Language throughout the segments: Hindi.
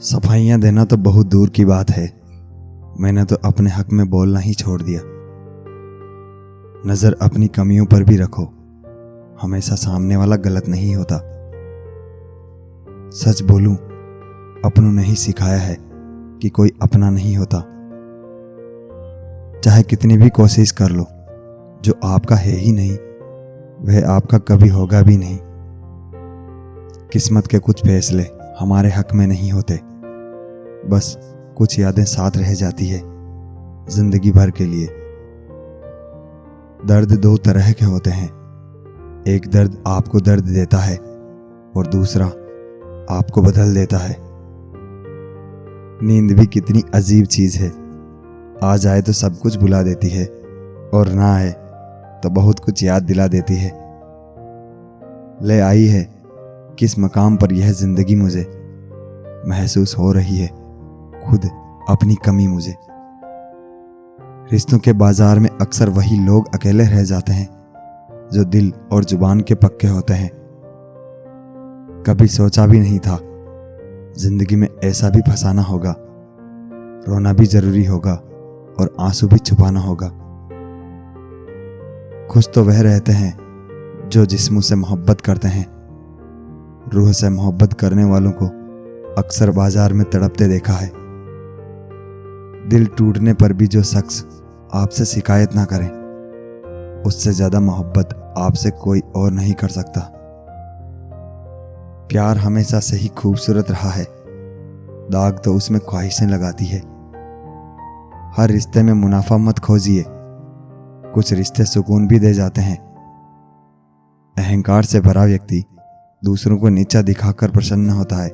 सफाइयाँ देना तो बहुत दूर की बात है। मैंने तो अपने हक में बोलना ही छोड़ दिया। नज़र अपनी कमियों पर भी रखो। हमेशा सामने वाला गलत नहीं होता। सच बोलूं, अपनों ने ही सिखाया है कि कोई अपना नहीं होता। चाहे कितनी भी कोशिश कर लो, जो आपका है ही नहीं वह आपका कभी होगा भी नहीं। किस्मत के कुछ फैसले हमारे हक में नहीं होते, बस कुछ यादें साथ रह जाती है जिंदगी भर के लिए। दर्द दो तरह के होते हैं, एक दर्द आपको दर्द देता है और दूसरा आपको बदल देता है। नींद भी कितनी अजीब चीज है, आ जाए तो सब कुछ भुला देती है और ना आए तो बहुत कुछ याद दिला देती है। ले आई है किस मकाम पर यह जिंदगी मुझे, महसूस हो रही है खुद अपनी कमी मुझे। रिश्तों के बाजार में अक्सर वही लोग अकेले रह जाते हैं जो दिल और जुबान के पक्के होते हैं। कभी सोचा भी नहीं था जिंदगी में ऐसा भी फंसाना होगा। रोना भी जरूरी होगा और आंसू भी छुपाना होगा। खुश तो वह रहते हैं जो जिस्म से मोहब्बत करते हैं। रूह से मोहब्बत करने वालों को अक्सर बाजार में तड़पते देखा है। दिल टूटने पर भी जो शख्स आपसे शिकायत ना करे, उससे ज्यादा मोहब्बत आपसे कोई और नहीं कर सकता। प्यार हमेशा से ही खूबसूरत रहा है, दाग तो उसमें ख्वाहिशें लगाती है। हर रिश्ते में मुनाफा मत खोजिए, कुछ रिश्ते सुकून भी दे जाते हैं। अहंकार से भरा व्यक्ति दूसरों को नीचा दिखाकर प्रसन्न होता है।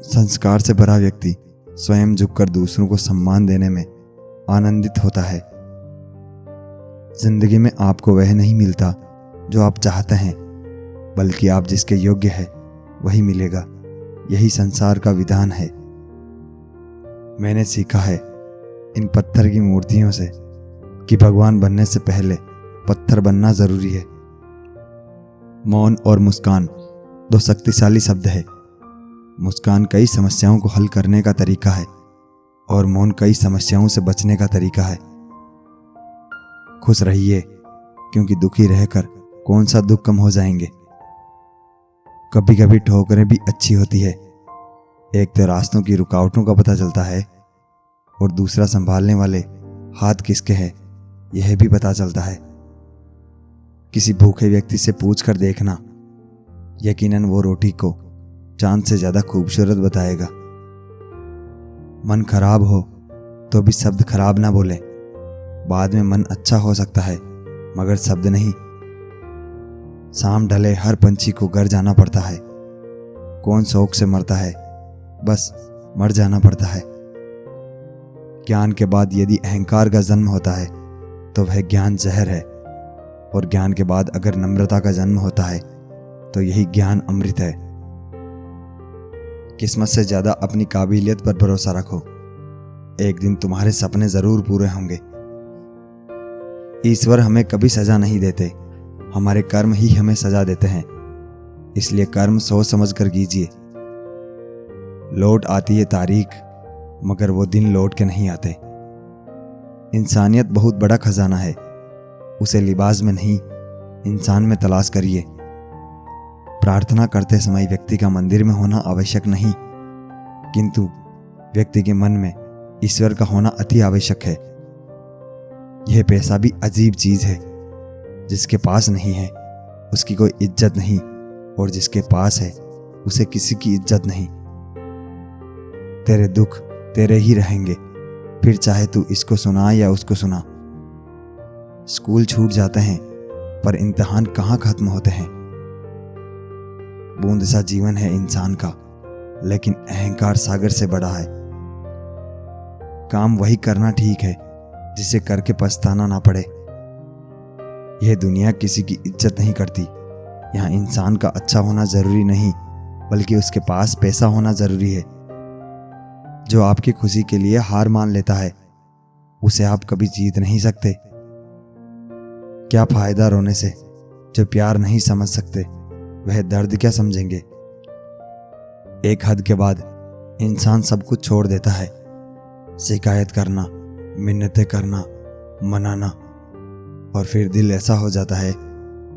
संस्कार से भरा व्यक्ति स्वयं झुककर दूसरों को सम्मान देने में आनंदित होता है। जिंदगी में आपको वह नहीं मिलता जो आप चाहते हैं, बल्कि आप जिसके योग्य है वही मिलेगा। यही संसार का विधान है। मैंने सीखा है इन पत्थर की मूर्तियों से कि भगवान बनने से पहले पत्थर बनना जरूरी है। मौन और मुस्कान दो शक्तिशाली शब्द है। मुस्कान कई समस्याओं को हल करने का तरीका है और मौन कई समस्याओं से बचने का तरीका है। खुश रहिए, क्योंकि दुखी रहकर कौन सा दुख कम हो जाएंगे। कभी कभी ठोकरें भी अच्छी होती है। एक तो रास्तों की रुकावटों का पता चलता है और दूसरा संभालने वाले हाथ किसके हैं यह भी पता चलता है। किसी भूखे व्यक्ति से पूछकर देखना, यकीनन वो रोटी को चांद से ज्यादा खूबसूरत बताएगा। मन खराब हो तो भी शब्द खराब ना बोले। बाद में मन अच्छा हो सकता है मगर शब्द नहीं। शाम ढले हर पंछी को घर जाना पड़ता है। कौन शौक से मरता है, बस मर जाना पड़ता है। ज्ञान के बाद यदि अहंकार का जन्म होता है तो वह ज्ञान जहर है, और ज्ञान के बाद अगर नम्रता का जन्म होता है तो यही ज्ञान अमृत है। किस्मत से ज्यादा अपनी काबिलियत पर भरोसा रखो। एक दिन तुम्हारे सपने जरूर पूरे होंगे। ईश्वर हमें कभी सजा नहीं देते, हमारे कर्म ही हमें सजा देते हैं। इसलिए कर्म सोच समझ कर कीजिए। लौट आती है तारीख, मगर वो दिन लौट के नहीं आते। इंसानियत बहुत बड़ा खजाना है, उसे लिबास में नहीं इंसान में तलाश करिए। प्रार्थना करते समय व्यक्ति का मंदिर में होना आवश्यक नहीं, किंतु व्यक्ति के मन में ईश्वर का होना अति आवश्यक है। यह पैसा भी अजीब चीज है। जिसके पास नहीं है उसकी कोई इज्जत नहीं, और जिसके पास है उसे किसी की इज्जत नहीं। तेरे दुख तेरे ही रहेंगे, फिर चाहे तू इसको सुना या उसको सुना। स्कूल छूट जाते हैं पर इम्तिहान कहाँ खत्म होते हैं। बूंद सा जीवन है इंसान का, लेकिन अहंकार सागर से बड़ा है। काम वही करना ठीक है जिसे करके पछताना ना पड़े। यह दुनिया किसी की इज्जत नहीं करती। यहाँ इंसान का अच्छा होना जरूरी नहीं, बल्कि उसके पास पैसा होना जरूरी है। जो आपकी खुशी के लिए हार मान लेता है उसे आप कभी जीत नहीं सकते। क्या फायदा रोने से, जो प्यार नहीं समझ सकते वह दर्द क्या समझेंगे। एक हद के बाद इंसान सब कुछ छोड़ देता है, शिकायत करना, मिन्नतें करना, मनाना, और फिर दिल ऐसा हो जाता है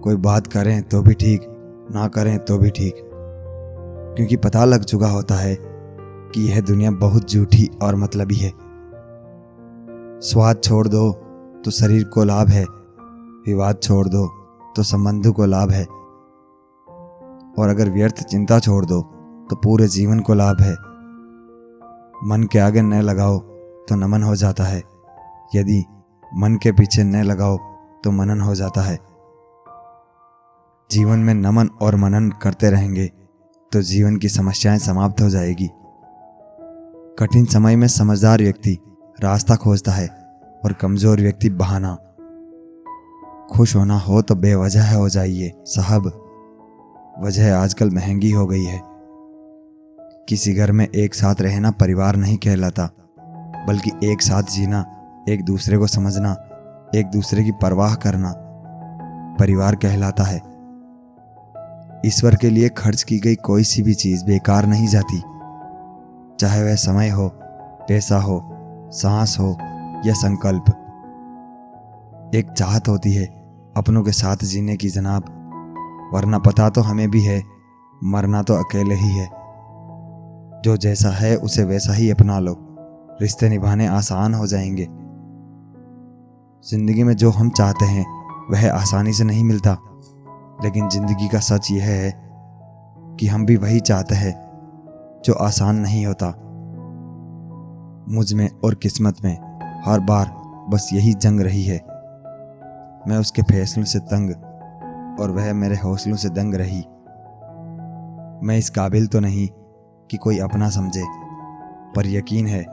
कोई बात करें तो भी ठीक, ना करें तो भी ठीक, क्योंकि पता लग चुका होता है कि यह दुनिया बहुत झूठी और मतलबी है। स्वाद छोड़ दो तो शरीर को लाभ है, विवाद छोड़ दो तो संबंधों को लाभ है, और अगर व्यर्थ चिंता छोड़ दो तो पूरे जीवन को लाभ है। मन के आगे न लगाओ तो नमन हो जाता है, यदि मन के पीछे न लगाओ तो मनन हो जाता है। जीवन में नमन और मनन करते रहेंगे तो जीवन की समस्याएं समाप्त हो जाएगी। कठिन समय में समझदार व्यक्ति रास्ता खोजता है और कमजोर व्यक्ति बहाना। खुश होना हो तो बेवजह हो जाइए साहब, वजह आजकल महंगी हो गई है। किसी घर में एक साथ रहना परिवार नहीं कहलाता, बल्कि एक साथ जीना, एक दूसरे को समझना, एक दूसरे की परवाह करना परिवार कहलाता है। ईश्वर के लिए खर्च की गई कोई सी भी चीज बेकार नहीं जाती, चाहे वह समय हो, पैसा हो, सांस हो या संकल्प। एक चाहत होती है अपनों के साथ जीने की जनाब, वरना पता तो हमें भी है मरना तो अकेले ही है। जो जैसा है उसे वैसा ही अपना लो, रिश्ते निभाने आसान हो जाएंगे। जिंदगी में जो हम चाहते हैं वह आसानी से नहीं मिलता, लेकिन जिंदगी का सच यह है कि हम भी वही चाहते हैं जो आसान नहीं होता। मुझ में और किस्मत में हर बार बस यही जंग रही है। मैं उसके फैसलों से तंग और वह मेरे हौसलों से दंग रही। मैं इस काबिल तो नहीं कि कोई अपना समझे, पर यकीन है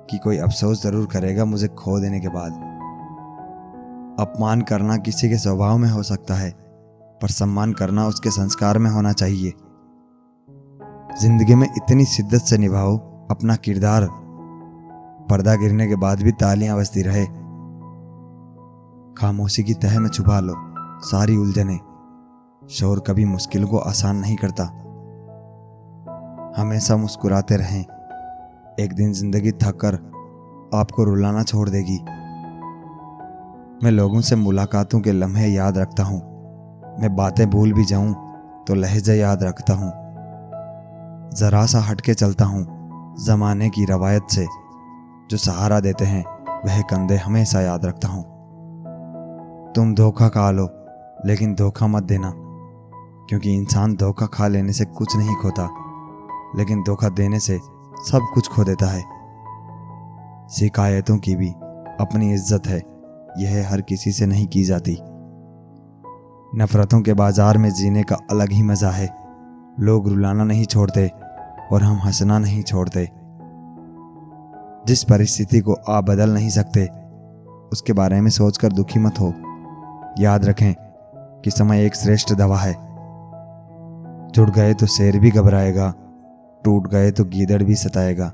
कि कोई अफसोस जरूर करेगा मुझे खो देने के बाद। अपमान करना किसी के स्वभाव में हो सकता है, पर सम्मान करना उसके संस्कार में होना चाहिए। जिंदगी में इतनी शिद्दत से निभाओ अपना किरदार, पर्दा गिरने के बाद भी तालियां बजती रहे। खामोशी की तह में छुपा लो सारी उलझने, शोर कभी मुश्किल को आसान नहीं करता। हमेशा मुस्कुराते रहें, एक दिन जिंदगी थक कर आपको रुलाना छोड़ देगी। मैं लोगों से मुलाकातों के लम्हे याद रखता हूँ, मैं बातें भूल भी जाऊं तो लहजे याद रखता हूँ। जरा सा हटके चलता हूँ जमाने की रवायत से, जो सहारा देते हैं वह कंधे हमेशा याद रखता हूँ। तुम धोखा खा लो लेकिन धोखा मत देना, क्योंकि इंसान धोखा खा लेने से कुछ नहीं खोता, लेकिन धोखा देने से सब कुछ खो देता है। शिकायतों की भी अपनी इज्जत है, यह हर किसी से नहीं की जाती। नफरतों के बाजार में जीने का अलग ही मजा है। लोग रुलाना नहीं छोड़ते और हम हंसना नहीं छोड़ते। जिस परिस्थिति को आप बदल नहीं सकते उसके बारे में सोचकर दुखी मत हो। याद रखें कि समय एक श्रेष्ठ दवा है। जुड़ गए तो शेर भी घबराएगा, टूट गए तो गीदड़ भी सताएगा।